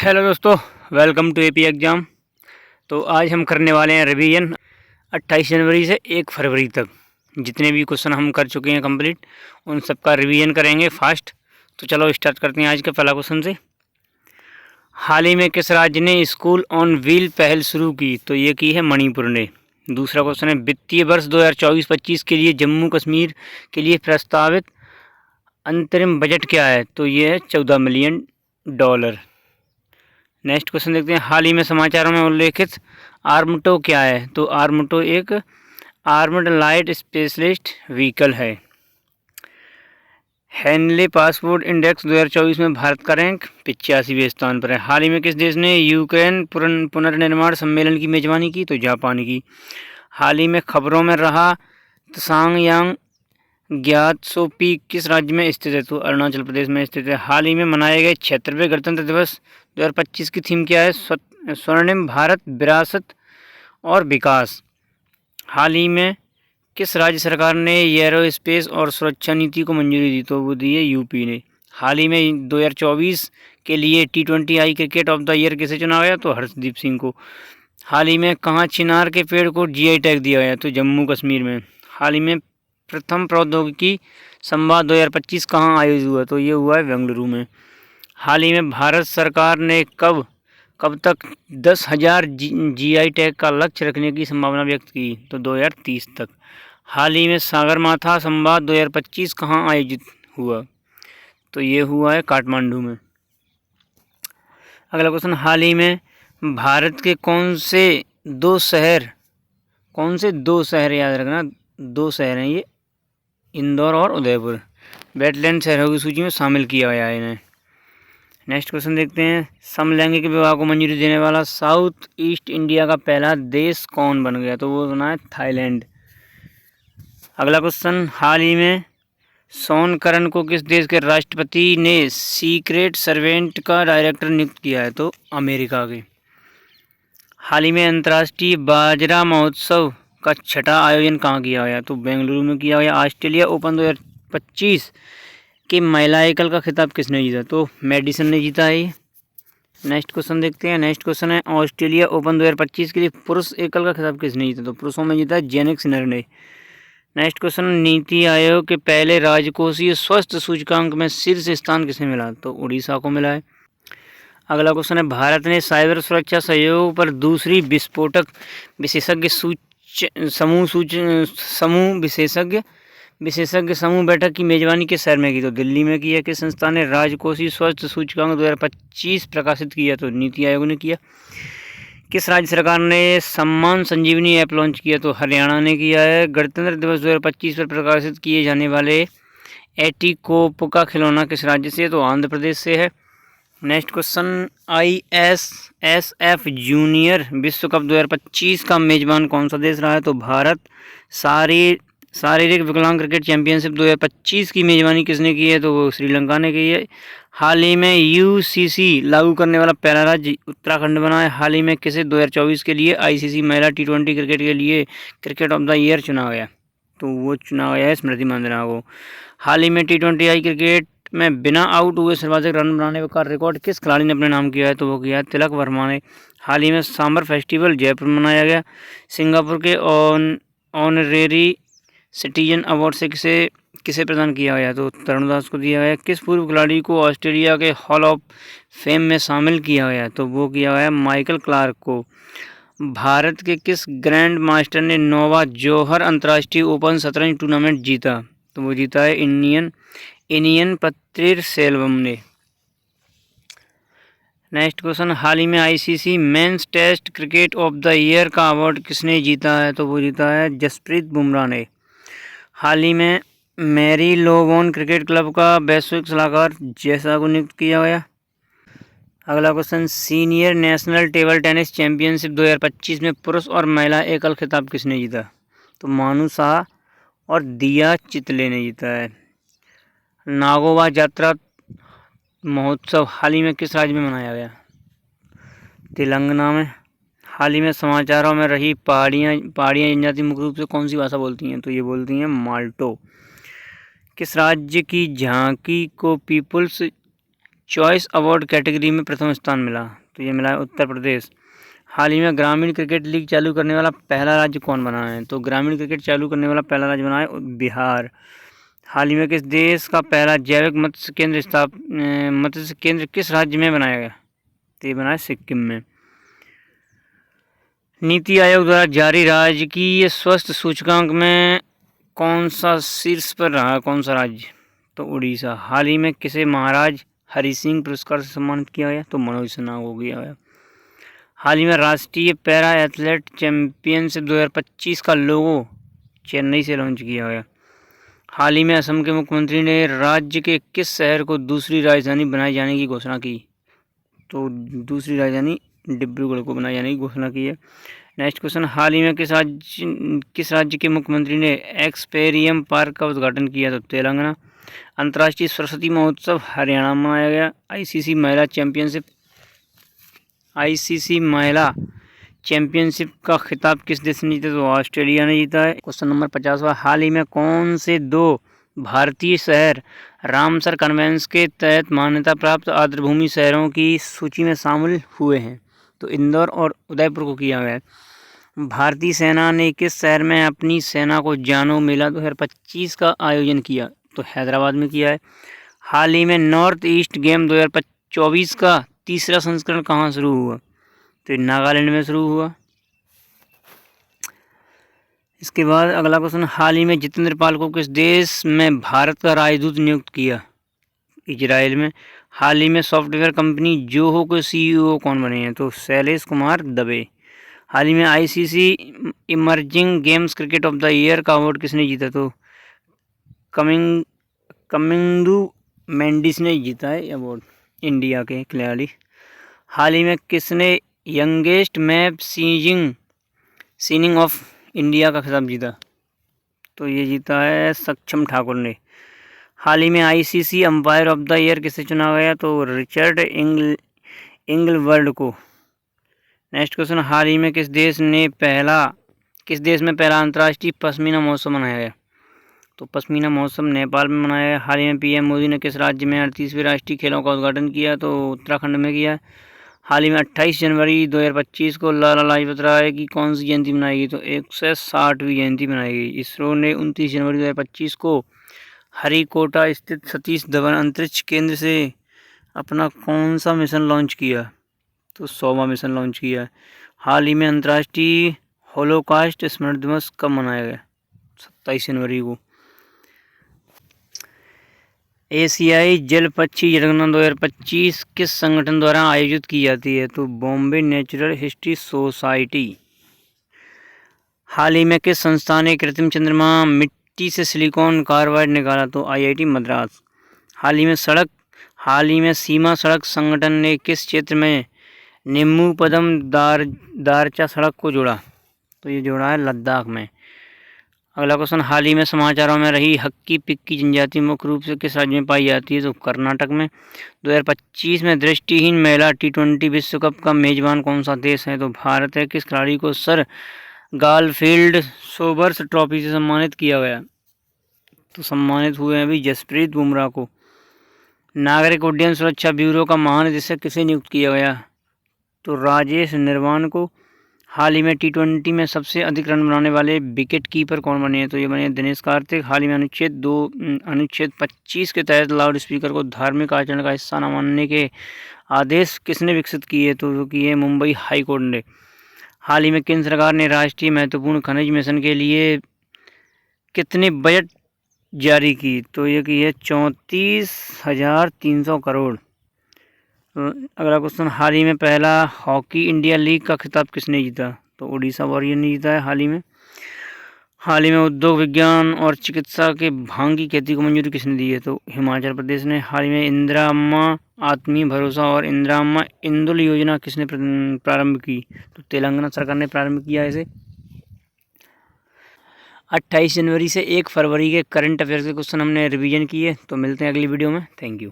Hello दोस्तों, welcome to AP exam. तो आज हम करने वाले हैं रिवीजन 28 जनवरी से 1 फरवरी तक। जितने भी क्वेश्चन हम कर चुके हैं कंप्लीट, उन सब का रिवीजन करेंगे फास्ट। तो चलो स्टार्ट करते हैं आज के पहला क्वेश्चन से। हाल ही में किस राज्य ने स्कूल ऑन व्हील पहल शुरू की? तो ये की है मणिपुर ने। दूसरा क्वेश्चन है, वित्तीय वर्ष 2024-25 के लिए जम्मू कश्मीर के लिए प्रस्तावित अंतरिम बजट क्या है? तो ये है $14 मिलियन। नेक्स्ट क्वेश्चन देखते हैं, हाल ही में समाचारों में उल्लेखित आर्मटो क्या है? तो आर्मटो एक आर्मड लाइट स्पेशलिस्ट व्हीकल है। हेनले पासपोर्ट इंडेक्स 2024 में भारत का रैंक 85वें स्थान पर है। हाल ही में किस देश ने यूक्रेन पुनर्निर्माण सम्मेलन की मेजबानी की? तो जापान की। हाल ही में खबरों में रहा त्सांगयांग ग्यात्सो पीक किस राज्य में स्थित है? तो अरुणाचल प्रदेश में स्थित है। हाल ही में मनाए गए 76वें गणतंत्र दिवस 2025 की थीम क्या है? स्वर्णिम भारत विरासत और विकास। हाल ही में किस राज्य सरकार ने एयरोस्पेस और सुरक्षा नीति को मंजूरी दी? तो वो दी है यूपी ने। हाल ही में 2024 के लिए T20I cricket of the year किसे चुना गया? तो हर्षदीप सिंह को। हाल ही में कहाँ चिनार के पेड़ को GI टैग दिया गया? तो जम्मू कश्मीर में। हाल ही में प्रथम प्रौद्योगिकी संवाद 2025 कहाँ आयोजित हुआ? तो ये हुआ है बेंगलुरु में। हाल ही में भारत सरकार ने कब तक 10,000 GI टैग का लक्ष्य रखने की संभावना व्यक्त की? तो 2030 तक। हाल ही में सागरमाथा संवाद 2025 कहाँ आयोजित हुआ? तो ये हुआ है काठमांडू में। अगला क्वेश्चन, हाल ही में भारत के कौन से दो शहर याद रखना, 2 शहर हैं ये, इंदौर और उदयपुर, वेटलैंड शहरों की सूची में शामिल किया गया है इन्हें। नेक्स्ट क्वेश्चन देखते हैं, समलैंगिक विवाह को मंजूरी देने वाला साउथ ईस्ट इंडिया का पहला देश कौन बन गया? तो वो बना है थाईलैंड। अगला क्वेश्चन, हाल ही में शॉन करन को किस देश के राष्ट्रपति ने सीक्रेट सर्वेंट का डायरेक्टर नियुक्त किया है? तो अमेरिका के। हाल ही में अंतर्राष्ट्रीय बाजरा महोत्सव का 6वां आयोजन कहाँ किया गया? तो बेंगलुरु में किया गया। ऑस्ट्रेलिया ओपन 2025 के महिला एकल का खिताब किसने जीता? तो मेडिसन ने जीता है। नेक्स्ट क्वेश्चन देखते हैं। नेक्स्ट क्वेश्चन है, ऑस्ट्रेलिया ओपन 2025 के लिए पुरुष एकल का खिताब किसने जीता? तो पुरुषों में जीता है जेनिक सिनर ने। नेक्स्ट क्वेश्चन, नीति आयोग के पहले राजकोषीय स्वास्थ्य सूचकांक में शीर्ष स्थान किसे मिला? तो उड़ीसा को मिला है। अगला क्वेश्चन है, भारत ने साइबर सुरक्षा सहयोग पर दूसरी विस्फोटक विशेषज्ञ समूह बैठक की मेजबानी किस शहर में की? तो दिल्ली में की है। किस संस्था ने राजकोषीय स्वास्थ्य सूचकांक 2025 प्रकाशित किया? तो नीति आयोग ने किया। किस राज्य सरकार ने सम्मान संजीवनी ऐप लॉन्च किया? तो हरियाणा ने किया है। गणतंत्र दिवस 2025 पर प्रकाशित किए जाने वाले एटिकोपका खिलौना किस राज्य से? तो आंध्र प्रदेश से है। नेक्स्ट क्वेश्चन, ISSF जूनियर विश्व कप 2025 का मेजबान कौन सा देश रहा है? तो भारत। शारीरिक विकलांग क्रिकेट चैंपियनशिप 2025 की मेजबानी किसने की है? तो वो श्रीलंका ने की है। हाल ही में UCC लागू करने वाला पहला राज्य उत्तराखंड बना है। हाल ही में किसे 2024 के लिए ICC महिला T20 क्रिकेट के लिए क्रिकेट ऑफ द ईयर चुना गया? तो वो चुना गया है स्मृति मंदाना को। हाल ही में T20I क्रिकेट में बिना आउट हुए सर्वाधिक रन बनाने का रिकॉर्ड किस खिलाड़ी ने अपने नाम किया है? तो वो किया है तिलक वर्मा ने। हाल ही में सांबर फेस्टिवल जयपुर में मनाया गया। सिंगापुर के ऑनरेरी सिटीजन अवार्ड से किसे प्रदान किया गया? तो तरुण दास को दिया गया। किस पूर्व खिलाड़ी को ऑस्ट्रेलिया के हॉल ऑफ फेम में शामिल किया गया? तो वो किया गया माइकल क्लार्क को। भारत के किस ग्रैंड मास्टर ने नोवा जौहर अंतर्राष्ट्रीय ओपन शतरंज टूर्नामेंट जीता? तो वो जीता है इनियन पत्रीर सेल्वम ने। नेक्स्ट क्वेश्चन, हाल ही में ICC men's test cricket of the year का अवार्ड किसने जीता है? तो वो जीता है जसप्रीत बुमराह ने। हाल ही में मैरी लोबोन क्रिकेट क्लब का वैश्विक सलाहकार जैसा को नियुक्त किया गया। अगला question, senior national table tennis championship 2025 में पुरुष और महिला एकल खिताब किसने जीता? तो मानू शाह और दिया चितले ने जीता है। नागोबा यात्रा महोत्सव हाल ही में किस राज्य में मनाया गया? तेलंगाना में। हाल ही में समाचारों में रही पहाड़ियाँ जनजाति मुख्य रूप से कौन सी भाषा बोलती हैं? तो ये बोलती हैं माल्टो। किस राज्य की झांकी को पीपुल्स चॉइस अवार्ड कैटेगरी में प्रथम स्थान मिला? तो ये मिला है उत्तर प्रदेश। हाल ही में ग्रामीण क्रिकेट लीग चालू करने वाला पहला राज्य कौन बना है? तो ग्रामीण क्रिकेट चालू करने वाला पहला राज्य बना है बिहार। हाल ही में किस देश का पहला जैविक मत्स्य केंद्र किस राज्य में बनाया गया? तो ये बना है सिक्किम में। नीति आयोग द्वारा जारी राजकीय स्वास्थ्य सूचकांक में कौन सा शीर्ष पर रहा? कौन सा राज्य? तो उड़ीसा। हाल ही में किसे महाराज हरि सिंह पुरस्कार से सम्मानित किया गया? तो मनोज सिन्हा को किया गया। हाल ही में राष्ट्रीय पैरा एथलेट चैंपियनशिप 2025 का लोगो चेन्नई से लॉन्च किया गया। हाल ही में असम के मुख्यमंत्री ने राज्य के किस शहर को दूसरी राजधानी बनाए जाने की घोषणा की? तो दूसरी राजधानी डिब्रूगढ़ को बनाए जाने की घोषणा की है। नेक्स्ट क्वेश्चन, हाल ही में किस राज्य के मुख्यमंत्री ने एक्सपेरियम पार्क का उद्घाटन किया? तो तेलंगाना। अंतर्राष्ट्रीय सरस्वती महोत्सव हरियाणा में मनाया गया। आईसीसी महिला चैंपियनशिप का खिताब किस देश ने जीता? तो ऑस्ट्रेलिया ने जीता है। क्वेश्चन नंबर 50वां, हाल ही में कौन से 2 भारतीय शहर रामसर कन्वेंशन के तहत मान्यता प्राप्त आर्द्रभूमि शहरों की सूची में शामिल हुए हैं? तो इंदौर और उदयपुर को किया गया है। भारतीय सेना ने किस शहर में अपनी सेना को जानो मेला 2025 का आयोजन किया? तो हैदराबाद में किया है। हाल ही में नॉर्थ ईस्ट गेम 2024 का तीसरा संस्करण कहाँ शुरू हुआ? तो नागालैंड में शुरू हुआ। इसके बाद अगला क्वेश्चन, हाल ही में जितेंद्र पाल को किस देश में भारत का राजदूत नियुक्त किया? इजराइल में। हाल ही में सॉफ्टवेयर कंपनी जोहो के सीईओ कौन बने हैं? तो शैलेश कुमार दबे। हाल ही में ICC emerging games cricket of the year का अवार्ड किसने जीता? तो कमिंदू मेंडिस ने जीता है अवार्ड, इंडिया के खिलाड़ी। हाल ही में किसने यंगेस्ट मैप सीनिंग ऑफ इंडिया का खिताब जीता? तो ये जीता है सक्षम ठाकुर ने। हाल ही में ICC umpire of the year किसे चुना गया? तो रिचर्ड इंगलवर्ड को। नेक्स्ट क्वेश्चन, हाल ही में किस देश में पहला अंतर्राष्ट्रीय पश्मीना महोत्सव मनाया गया? तो पश्मीना महोत्सव नेपाल में मनाया गया। हाल ही में पीएम मोदी ने किस राज्य में 38वें राष्ट्रीय खेलों का उद्घाटन किया? तो उत्तराखंड में किया। हाल ही में 28 जनवरी 2025 को लाला लाजपत राय की कौन सी जयंती मनाई गई? तो 160वीं जयंती मनाई गई। इसरो ने 29 जनवरी 2025 को हरिकोटा स्थित सतीश धवन अंतरिक्ष केंद्र से अपना कौन सा मिशन लॉन्च किया? तो 100वां मिशन लॉन्च किया। हाल ही में अंतर्राष्ट्रीय होलोकास्ट स्मृति दिवस कब मनाया गया? 27 जनवरी को। एशियाई जल पक्षी जनगणना 2025 किस संगठन द्वारा आयोजित की जाती है? तो बॉम्बे नेचुरल हिस्ट्री सोसाइटी। हाल ही में किस संस्थान ने कृत्रिम चंद्रमा मिट्टी से सिलिकॉन कार्बाइड निकाला? तो आईआईटी मद्रास। हाल ही में सीमा सड़क संगठन ने किस क्षेत्र में नेम्मूपदम दारचा सड़क को जोड़ा? तो ये जोड़ा है लद्दाख में। अगला क्वेश्चन, हाल ही में समाचारों में रही हक्की पिक्की जनजाति मुख्य रूप से किस राज्य में पाई जाती है? तो कर्नाटक में। 2025 में दृष्टिहीन महिला T20 विश्व कप का मेजबान कौन सा देश है? तो भारत है। किस खिलाड़ी को सर गारफील्ड सोबर्स ट्रॉफी से सम्मानित किया गया? तो सम्मानित हुए हैं अभी जसप्रीत बुमराह को। नागरिक उड्डयन सुरक्षा ब्यूरो का महानिदेशक किसे नियुक्त किया गया? तो राजेश निर्वाण को। हाल ही में T20 में सबसे अधिक रन बनाने वाले विकेट कीपर कौन बने हैं? तो ये बने दिनेश कार्तिक। हाल ही में अनुच्छेद 25 के तहत लाउड स्पीकर को धार्मिक आचरण का हिस्सा न मानने के आदेश किसने विकसित किए? तो किए मुंबई हाई कोर्ट ने। हाल ही में केंद्र सरकार ने राष्ट्रीय महत्वपूर्ण खनिज मिशन के लिए कितने बजट जारी की? तो ये की है 34,300 करोड़। अगला क्वेश्चन, हाल ही में पहला हॉकी इंडिया लीग का खिताब किसने जीता? तो उड़ीसा वॉरियर ने जीता है हाल ही में उद्योग विज्ञान और चिकित्सा के भांग की खेती को मंजूरी किसने दी है? तो हिमाचल प्रदेश ने। हाल ही में इंदिरा अम्मा आत्मीय भरोसा और इंदिरा अम्मा इंदुल योजना किसने प्रारंभ की? तो तेलंगाना सरकार ने प्रारंभ किया इसे। 28 जनवरी से 1 फरवरी के करंट अफेयर्स के क्वेश्चन हमने रिवीजन किए। तो मिलते हैं अगली वीडियो में। Thank you.